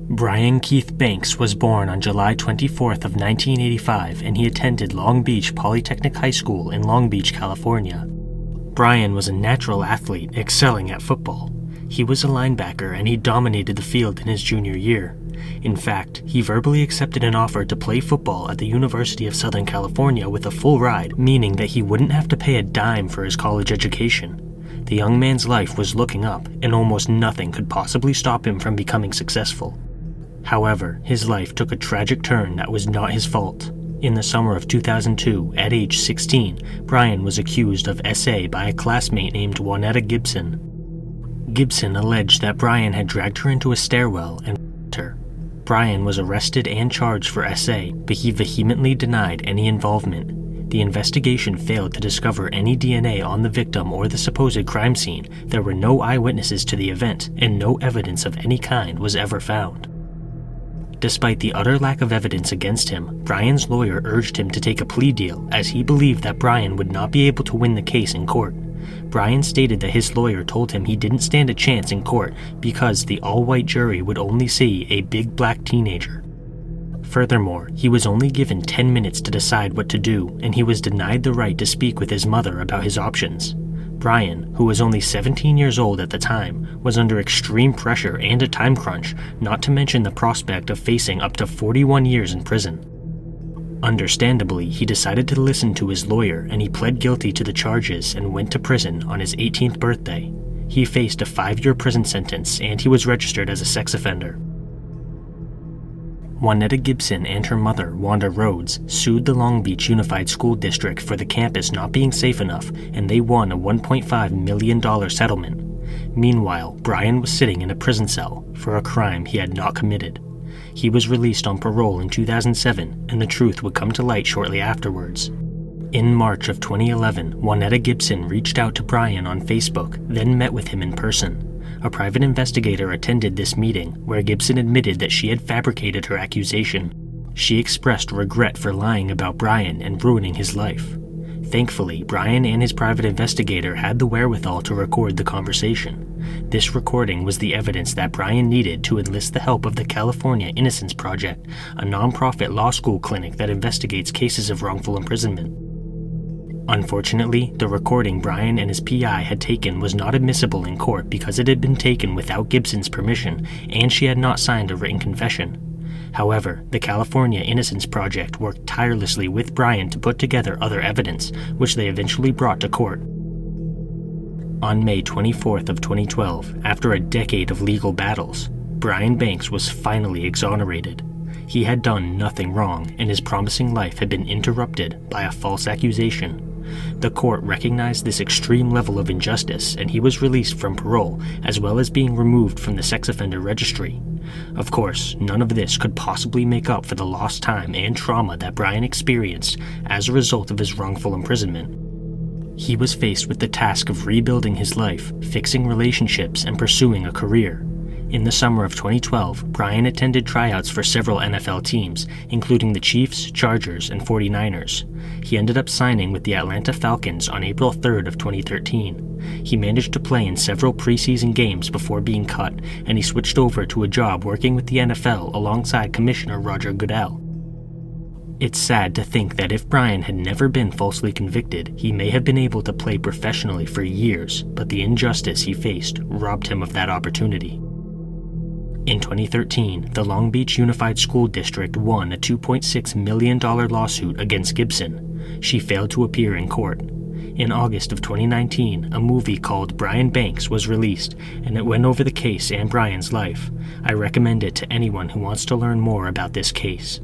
Brian Keith Banks was born on July 24th of 1985, and he attended Long Beach Polytechnic High School in Long Beach, California. Brian was a natural athlete, excelling at football. He was a linebacker and he dominated the field in his junior year. In fact, he verbally accepted an offer to play football at the University of Southern California with a full ride, meaning that he wouldn't have to pay a dime for his college education. The young man's life was looking up, and almost nothing could possibly stop him from becoming successful. However, his life took a tragic turn that was not his fault. In the summer of 2002, at age 16, Brian was accused of SA by a classmate named Juanetta Gibson. Gibson alleged that Brian had dragged her into a stairwell and raped her. Brian was arrested and charged for SA, but he vehemently denied any involvement. The investigation failed to discover any DNA on the victim or the supposed crime scene. There were no eyewitnesses to the event, and no evidence of any kind was ever found. Despite the utter lack of evidence against him, Brian's lawyer urged him to take a plea deal, as he believed that Brian would not be able to win the case in court. Brian stated that his lawyer told him he didn't stand a chance in court because the all-white jury would only see a big black teenager. Furthermore, he was only given 10 minutes to decide what to do, and he was denied the right to speak with his mother about his options. Brian, who was only 17 years old at the time, was under extreme pressure and a time crunch, not to mention the prospect of facing up to 41 years in prison. Understandably, he decided to listen to his lawyer, and he pled guilty to the charges and went to prison on his 18th birthday. He faced a 5-year prison sentence, and he was registered as a sex offender. Juanetta Gibson and her mother, Wanda Rhodes, sued the Long Beach Unified School District for the campus not being safe enough, and they won a $1.5 million settlement. Meanwhile, Brian was sitting in a prison cell for a crime he had not committed. He was released on parole in 2007, and the truth would come to light shortly afterwards. In March of 2011, Juanetta Gibson reached out to Brian on Facebook, then met with him in person. A private investigator attended this meeting, where Gibson admitted that she had fabricated her accusation. She expressed regret for lying about Brian and ruining his life. Thankfully, Brian and his private investigator had the wherewithal to record the conversation. This recording was the evidence that Brian needed to enlist the help of the California Innocence Project, a nonprofit law school clinic that investigates cases of wrongful imprisonment. Unfortunately, the recording Brian and his PI had taken was not admissible in court because it had been taken without Gibson's permission, and she had not signed a written confession. However, the California Innocence Project worked tirelessly with Brian to put together other evidence, which they eventually brought to court. On May 24th of 2012, after a decade of legal battles, Brian Banks was finally exonerated. He had done nothing wrong, and his promising life had been interrupted by a false accusation. The court recognized this extreme level of injustice, and he was released from parole, as well as being removed from the sex offender registry. Of course, none of this could possibly make up for the lost time and trauma that Brian experienced as a result of his wrongful imprisonment. He was faced with the task of rebuilding his life, fixing relationships, and pursuing a career. In the summer of 2012, Brian attended tryouts for several NFL teams, including the Chiefs, Chargers, and 49ers. He ended up signing with the Atlanta Falcons on April 3rd of 2013. He managed to play in several preseason games before being cut, and he switched over to a job working with the NFL alongside Commissioner Roger Goodell. It's sad to think that if Brian had never been falsely convicted, he may have been able to play professionally for years, but the injustice he faced robbed him of that opportunity. In 2013, the Long Beach Unified School District won a $2.6 million lawsuit against Gibson. She failed to appear in court. In August of 2019, a movie called Brian Banks was released, and it went over the case and Brian's life. I recommend it to anyone who wants to learn more about this case.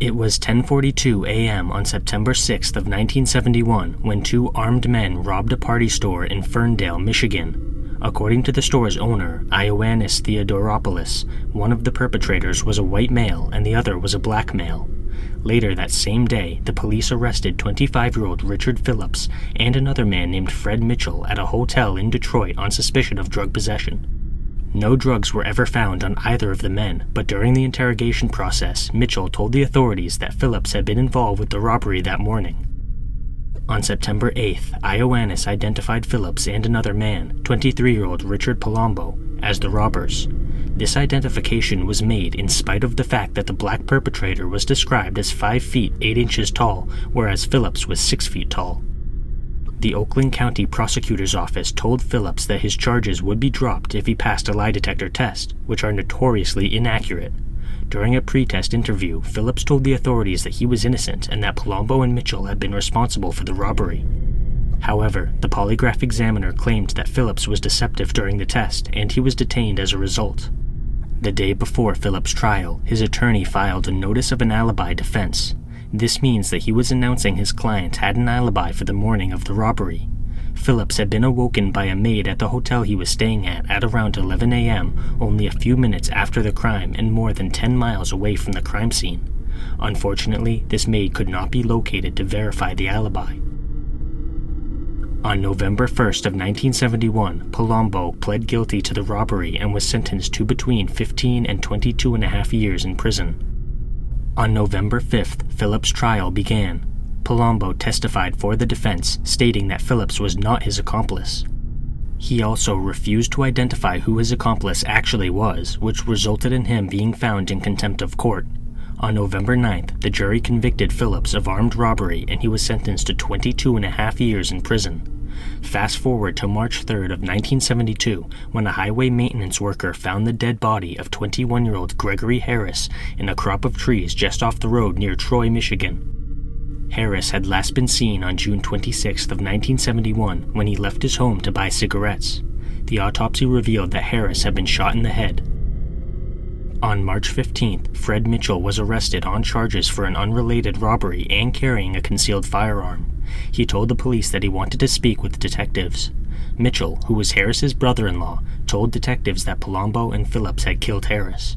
It was 10:42 a.m. on September 6th of 1971 when two armed men robbed a party store in Ferndale, Michigan. According to the store's owner, Ioannis Theodoropoulos, one of the perpetrators was a white male and the other was a black male. Later that same day, the police arrested 25-year-old Richard Phillips and another man named Fred Mitchell at a hotel in Detroit on suspicion of drug possession. No drugs were ever found on either of the men, but during the interrogation process, Mitchell told the authorities that Phillips had been involved with the robbery that morning. On September 8th, Ioannis identified Phillips and another man, 23-year-old Richard Palumbo, as the robbers. This identification was made in spite of the fact that the black perpetrator was described as 5 feet 8 inches tall, whereas Phillips was 6 feet tall. The Oakland County Prosecutor's Office told Phillips that his charges would be dropped if he passed a lie detector test, which are notoriously inaccurate. During a pre-test interview, Phillips told the authorities that he was innocent and that Palumbo and Mitchell had been responsible for the robbery. However, the polygraph examiner claimed that Phillips was deceptive during the test, and he was detained as a result. The day before Phillips' trial, his attorney filed a notice of an alibi defense. This means that he was announcing his client had an alibi for the morning of the robbery. Phillips had been awoken by a maid at the hotel he was staying at around 11 a.m., only a few minutes after the crime and more than 10 miles away from the crime scene. Unfortunately, this maid could not be located to verify the alibi. On November 1st of 1971, Palumbo pled guilty to the robbery and was sentenced to between 15 and 22.5 years in prison. On November 5th, Phillips' trial began. Palumbo testified for the defense, stating that Phillips was not his accomplice. He also refused to identify who his accomplice actually was, which resulted in him being found in contempt of court. On November 9th, the jury convicted Phillips of armed robbery and he was sentenced to 22.5 years in prison. Fast forward to March 3rd of 1972, when a highway maintenance worker found the dead body of 21-year-old Gregory Harris in a crop of trees just off the road near Troy, Michigan. Harris had last been seen on June 26th of 1971 when he left his home to buy cigarettes. The autopsy revealed that Harris had been shot in the head. On March 15th, Fred Mitchell was arrested on charges for an unrelated robbery and carrying a concealed firearm. He told the police that he wanted to speak with detectives. Mitchell, who was Harris's brother-in-law, told detectives that Palumbo and Phillips had killed Harris.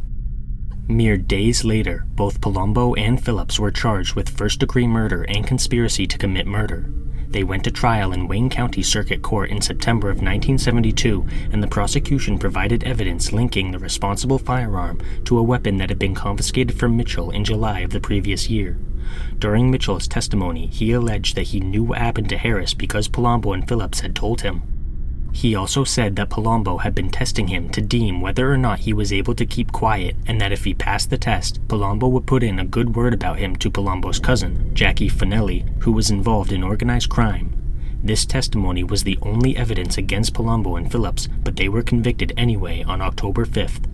Mere days later, both Palumbo and Phillips were charged with first-degree murder and conspiracy to commit murder. They went to trial in Wayne County Circuit Court in September of 1972, and the prosecution provided evidence linking the responsible firearm to a weapon that had been confiscated from Mitchell in July of the previous year. During Mitchell's testimony, he alleged that he knew what happened to Harris because Palumbo and Phillips had told him. He also said that Palumbo had been testing him to deem whether or not he was able to keep quiet, and that if he passed the test, Palumbo would put in a good word about him to Palumbo's cousin, Jackie Finelli, who was involved in organized crime. This testimony was the only evidence against Palumbo and Phillips, but they were convicted anyway on October 5th.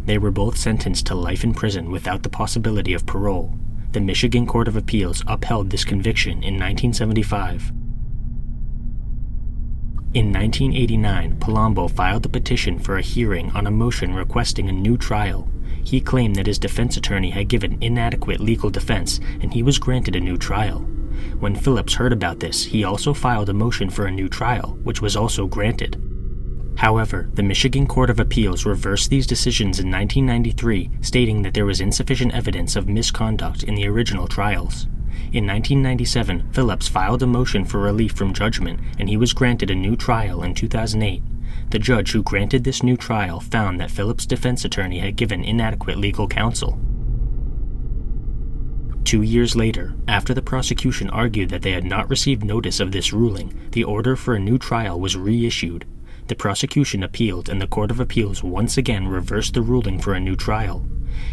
They were both sentenced to life in prison without the possibility of parole. The Michigan Court of Appeals upheld this conviction in 1975. In 1989, Palumbo filed a petition for a hearing on a motion requesting a new trial. He claimed that his defense attorney had given inadequate legal defense, and he was granted a new trial. When Phillips heard about this, he also filed a motion for a new trial, which was also granted. However, the Michigan Court of Appeals reversed these decisions in 1993, stating that there was insufficient evidence of misconduct in the original trials. In 1997, Phillips filed a motion for relief from judgment, and he was granted a new trial in 2008. The judge who granted this new trial found that Phillips' defense attorney had given inadequate legal counsel. 2 years later, after the prosecution argued that they had not received notice of this ruling, the order for a new trial was reissued. The prosecution appealed, and the Court of Appeals once again reversed the ruling for a new trial.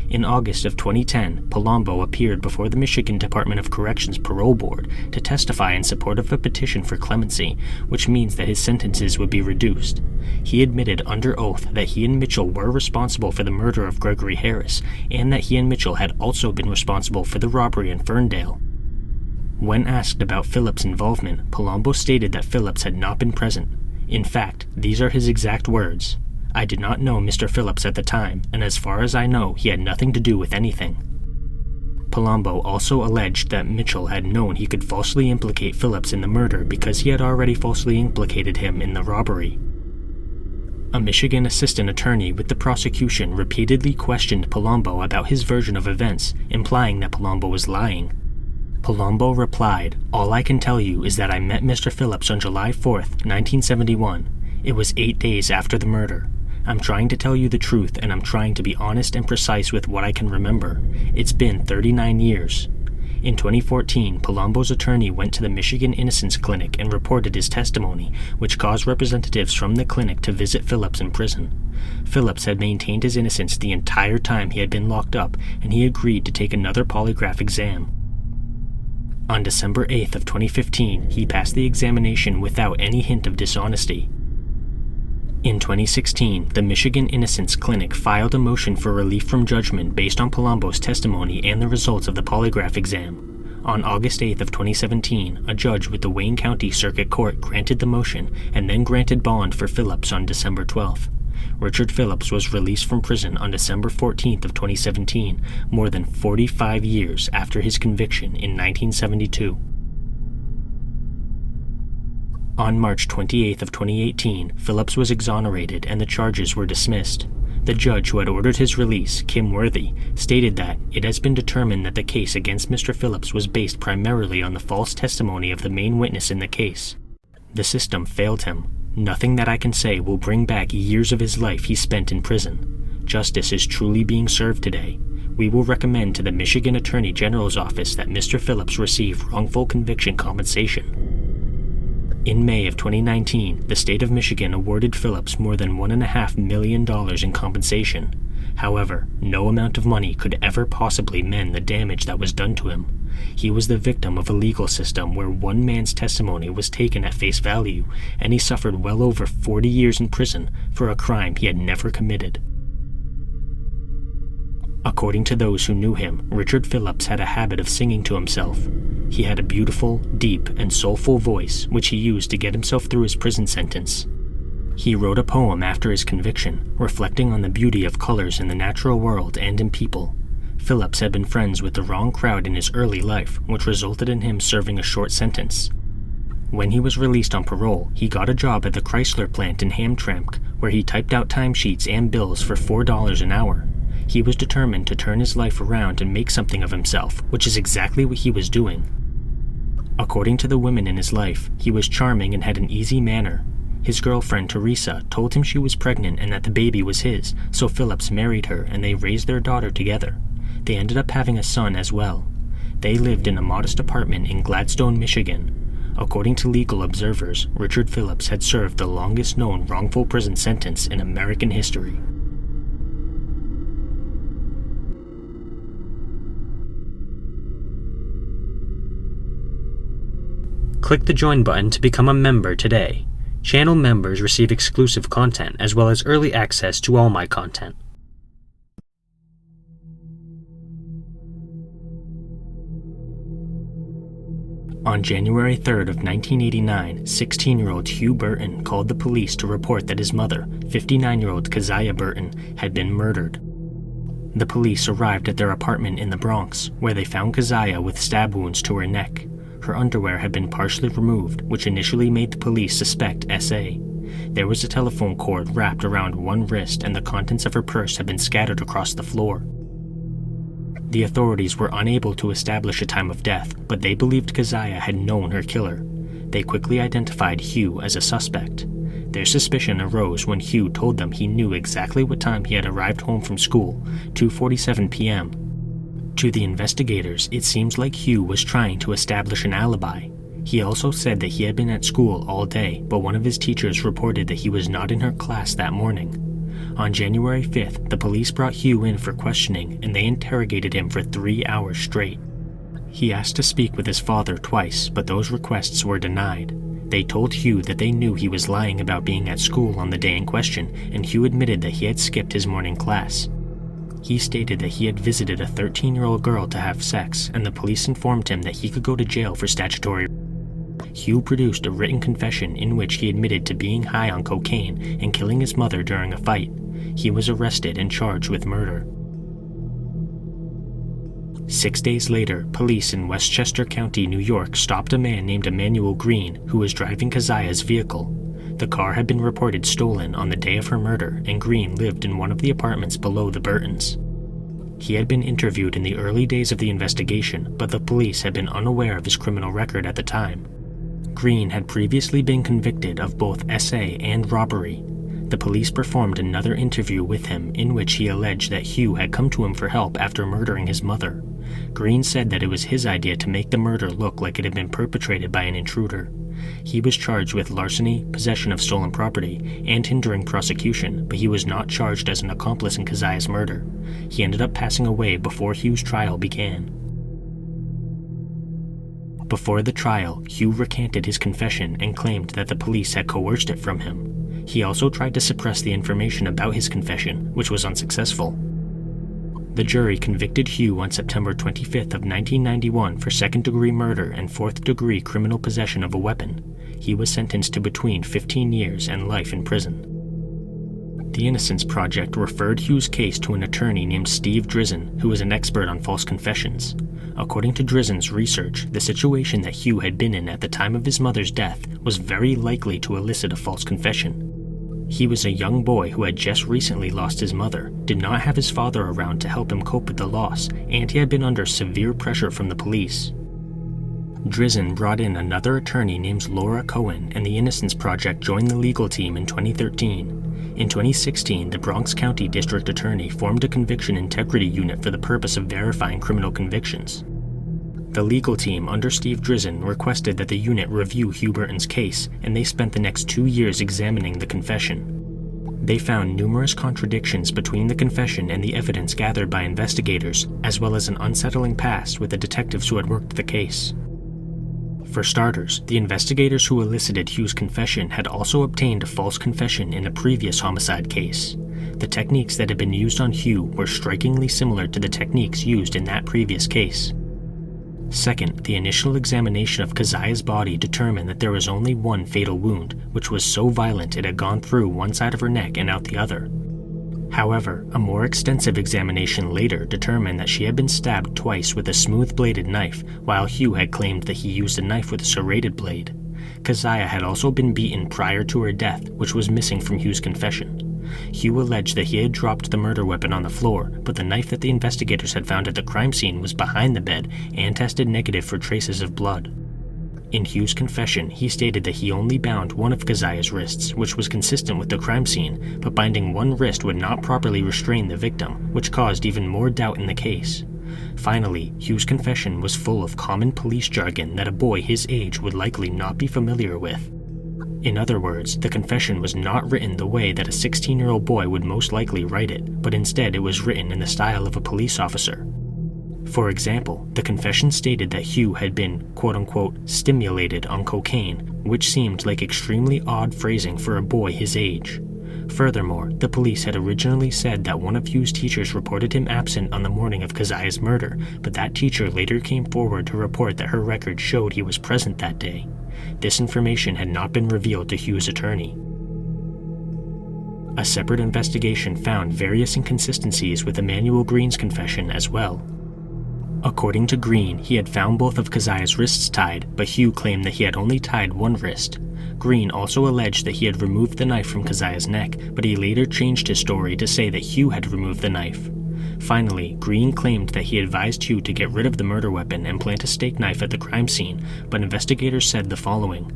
In August of 2010, Palumbo appeared before the Michigan Department of Corrections Parole Board to testify in support of a petition for clemency, which means that his sentences would be reduced. He admitted under oath that he and Mitchell were responsible for the murder of Gregory Harris, and that he and Mitchell had also been responsible for the robbery in Ferndale. When asked about Phillips' involvement, Palumbo stated that Phillips had not been present. In fact, these are his exact words. "I did not know Mr. Phillips at the time, and as far as I know, he had nothing to do with anything." Palumbo also alleged that Mitchell had known he could falsely implicate Phillips in the murder because he had already falsely implicated him in the robbery. A Michigan assistant attorney with the prosecution repeatedly questioned Palumbo about his version of events, implying that Palumbo was lying. Palumbo replied, "All I can tell you is that I met Mr. Phillips on July 4th, 1971. It was 8 days after the murder. I'm trying to tell you the truth, and I'm trying to be honest and precise with what I can remember. It's been 39 years. In 2014, Palumbo's attorney went to the Michigan Innocence Clinic and reported his testimony, which caused representatives from the clinic to visit Phillips in prison. Phillips had maintained his innocence the entire time he had been locked up, and he agreed to take another polygraph exam. On December 8th of 2015, he passed the examination without any hint of dishonesty. In 2016, the Michigan Innocence Clinic filed a motion for relief from judgment based on Palumbo's testimony and the results of the polygraph exam. On August 8th of 2017, a judge with the Wayne County Circuit Court granted the motion and then granted bond for Phillips on December 12th. Richard Phillips was released from prison on December 14th of 2017, more than 45 years after his conviction in 1972. On March 28th of 2018, Phillips was exonerated and the charges were dismissed. The judge who had ordered his release, Kim Worthy, stated that it has been determined that the case against Mr. Phillips was based primarily on the false testimony of the main witness in the case. The system failed him. Nothing that I can say will bring back years of his life he spent in prison. Justice is truly being served today. We will recommend to the Michigan Attorney General's office that Mr. Phillips receive wrongful conviction compensation. In May of 2019, the state of Michigan awarded Phillips more than $1.5 million in compensation. However, no amount of money could ever possibly mend the damage that was done to him. He was the victim of a legal system where one man's testimony was taken at face value, and he suffered well over 40 years in prison for a crime he had never committed. According to those who knew him, Richard Phillips had a habit of singing to himself. He had a beautiful, deep, and soulful voice, which he used to get himself through his prison sentence. He wrote a poem after his conviction, reflecting on the beauty of colors in the natural world and in people. Phillips had been friends with the wrong crowd in his early life, which resulted in him serving a short sentence. When he was released on parole, he got a job at the Chrysler plant in Hamtramck, where he typed out timesheets and bills for $4 an hour. He was determined to turn his life around and make something of himself, which is exactly what he was doing. According to the women in his life, he was charming and had an easy manner. His girlfriend, Teresa, told him she was pregnant and that the baby was his, so Phillips married her and they raised their daughter together. They ended up having a son as well. They lived in a modest apartment in Gladstone, Michigan. According to legal observers, Richard Phillips had served the longest known wrongful prison sentence in American history. Click the join button to become a member today. Channel members receive exclusive content as well as early access to all my content. On January 3rd of 1989, 16-year-old Huwe Burton called the police to report that his mother, 59-year-old Keziah Burton, had been murdered. The police arrived at their apartment in the Bronx, where they found Keziah with stab wounds to her neck. Her underwear had been partially removed, which initially made the police suspect SA. There was a telephone cord wrapped around one wrist and the contents of her purse had been scattered across the floor. The authorities were unable to establish a time of death, but they believed Keziah had known her killer. They quickly identified Huwe as a suspect. Their suspicion arose when Huwe told them he knew exactly what time he had arrived home from school, 2:47 p.m. To the investigators, it seems like Huwe was trying to establish an alibi. He also said that he had been at school all day, but one of his teachers reported that he was not in her class that morning. On January 5th, the police brought Huwe in for questioning, and they interrogated him for 3 hours straight. He asked to speak with his father twice, but those requests were denied. They told Huwe that they knew he was lying about being at school on the day in question, and Huwe admitted that he had skipped his morning class. He stated that he had visited a 13-year-old girl to have sex, and the police informed him that he could go to jail for statutory. Huwe produced a written confession in which he admitted to being high on cocaine and killing his mother during a fight. He was arrested and charged with murder. 6 days later, police in Westchester County, New York stopped a man named Emmanuel Green who was driving Keziah's vehicle. The car had been reported stolen on the day of her murder, and Green lived in one of the apartments below the Burtons. He had been interviewed in the early days of the investigation, but the police had been unaware of his criminal record at the time. Green had previously been convicted of both SA and robbery. The police performed another interview with him in which he alleged that Huwe had come to him for help after murdering his mother. Green said that it was his idea to make the murder look like it had been perpetrated by an intruder. He was charged with larceny, possession of stolen property, and hindering prosecution, but he was not charged as an accomplice in Keziah's murder. He ended up passing away before Huwe's trial began. Before the trial, Huwe recanted his confession and claimed that the police had coerced it from him. He also tried to suppress the information about his confession, which was unsuccessful. The jury convicted Huwe on September 25th of 1991 for second-degree murder and fourth-degree criminal possession of a weapon. He was sentenced to between 15 years and life in prison. The Innocence Project referred Huwe's case to an attorney named Steve Drizin, who was an expert on false confessions. According to Drizin's research, the situation that Huwe had been in at the time of his mother's death was very likely to elicit a false confession. He was a young boy who had just recently lost his mother, did not have his father around to help him cope with the loss, and he had been under severe pressure from the police. Drizin brought in another attorney named Laura Cohen, and the Innocence Project joined the legal team in 2013. In 2016, the Bronx County District Attorney formed a conviction integrity unit for the purpose of verifying criminal convictions. The legal team under Steve Drizin requested that the unit review Huwe Burton's case, and they spent the next 2 years examining the confession. They found numerous contradictions between the confession and the evidence gathered by investigators, as well as an unsettling past with the detectives who had worked the case. For starters, the investigators who elicited Huwe's confession had also obtained a false confession in a previous homicide case. The techniques that had been used on Huwe were strikingly similar to the techniques used in that previous case. Second, the initial examination of Keziah's body determined that there was only one fatal wound, which was so violent it had gone through one side of her neck and out the other. However, a more extensive examination later determined that she had been stabbed twice with a smooth-bladed knife, while Huwe had claimed that he used a knife with a serrated blade. Keziah had also been beaten prior to her death, which was missing from Huwe's confession. Huwe alleged that he had dropped the murder weapon on the floor, but the knife that the investigators had found at the crime scene was behind the bed and tested negative for traces of blood. In Huwe's confession, he stated that he only bound one of Keziah's wrists, which was consistent with the crime scene, but binding one wrist would not properly restrain the victim, which caused even more doubt in the case. Finally, Huwe's confession was full of common police jargon that a boy his age would likely not be familiar with. In other words, the confession was not written the way that a 16-year-old boy would most likely write it, but instead it was written in the style of a police officer. For example, the confession stated that Huwe had been, quote-unquote, stimulated on cocaine, which seemed like extremely odd phrasing for a boy his age. Furthermore, the police had originally said that one of Huwe's teachers reported him absent on the morning of Keziah's murder, but that teacher later came forward to report that her record showed he was present that day. This information had not been revealed to Huwe's attorney. A separate investigation found various inconsistencies with Emmanuel Green's confession as well. According to Green, he had found both of Keziah's wrists tied, but Huwe claimed that he had only tied one wrist. Green also alleged that he had removed the knife from Keziah's neck, but he later changed his story to say that Huwe had removed the knife. Finally, Green claimed that he advised Huwe to get rid of the murder weapon and plant a steak knife at the crime scene, but investigators said the following.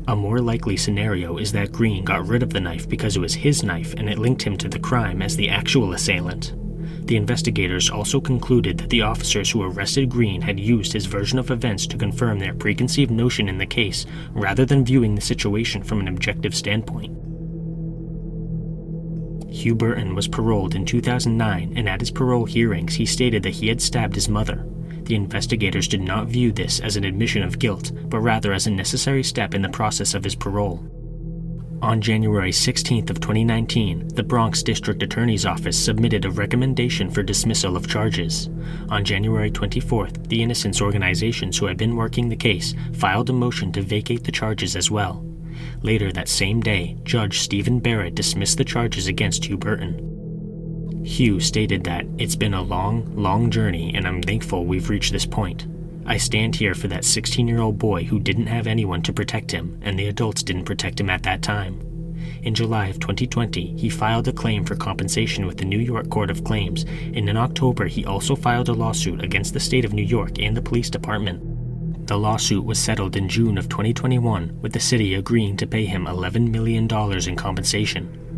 A more likely scenario is that Green got rid of the knife because it was his knife and it linked him to the crime as the actual assailant. The investigators also concluded that the officers who arrested Green had used his version of events to confirm their preconceived notion in the case, rather than viewing the situation from an objective standpoint. Huwe Burton was paroled in 2009, and at his parole hearings he stated that he had stabbed his mother. The investigators did not view this as an admission of guilt, but rather as a necessary step in the process of his parole. On January 16th of 2019, the Bronx District Attorney's Office submitted a recommendation for dismissal of charges. On January 24th, the innocence organizations who had been working the case filed a motion to vacate the charges as well. Later that same day, Judge Stephen Barrett dismissed the charges against Huwe Burton. Huwe stated that, "It's been a long, long journey and I'm thankful we've reached this point." I stand here for that 16-year-old boy who didn't have anyone to protect him, and the adults didn't protect him at that time. In July of 2020, he filed a claim for compensation with the New York Court of Claims, and in October he also filed a lawsuit against the state of New York and the police department. The lawsuit was settled in June of 2021, with the city agreeing to pay him $11 million in compensation.